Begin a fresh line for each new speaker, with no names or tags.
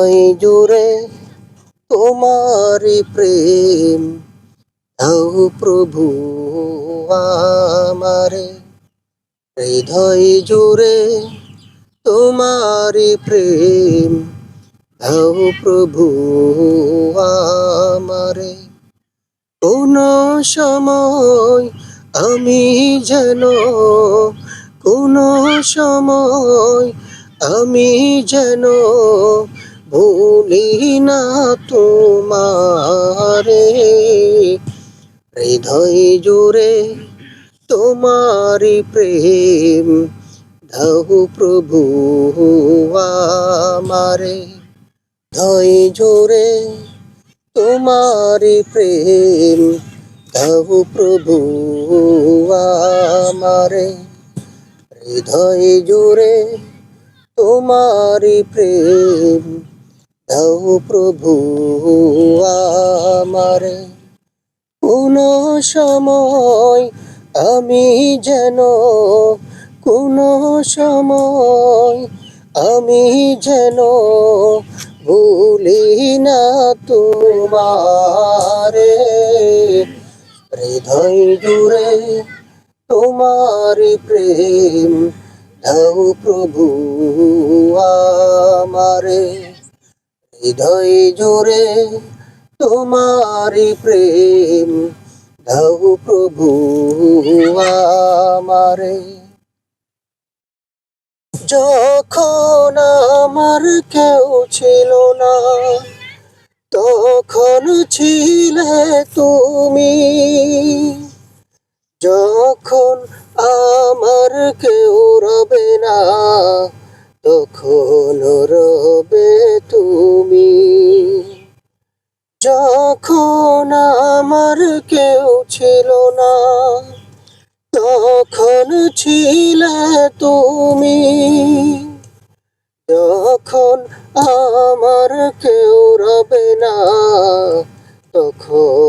ওই জুড়ে তোমারি প্রেম দাও প্রভু আমারে। হৃদয় জুড়ে তোমারি প্রেম দাও প্রভু আমারে। কোন সময় আমি যেন, কোন সময় আমি যেন ভুলি না তোমারে। হৃদয় জুড়ে তোমারি প্রেম দাও প্রভু আমারে। হৃদয় জুড়ে তোমারি প্রেম দাও প্রভু আমারে। হৃদয় জুড়ে তোমারি প্রেম দাও প্রভু আমারে। কোন সময় আমি যেন, কোন সময় আমি যেন ভুলি না তোমারে। হৃদয় জুড়ে তোমারি প্রেম দাও প্রভু আমারে। হৃদয় জুড়ে তোমারি প্রেম দাও প্রভু আমারে। যখন আমার কেউ ছিল না, তখন ছিলে তুমি। যখন আমার কেউ রবে না, তখন রবে তুমি। যখন আমার কেউ ছিল না, তখন ছিলে তুমি। যখন আমার কেউ রবে না, তখন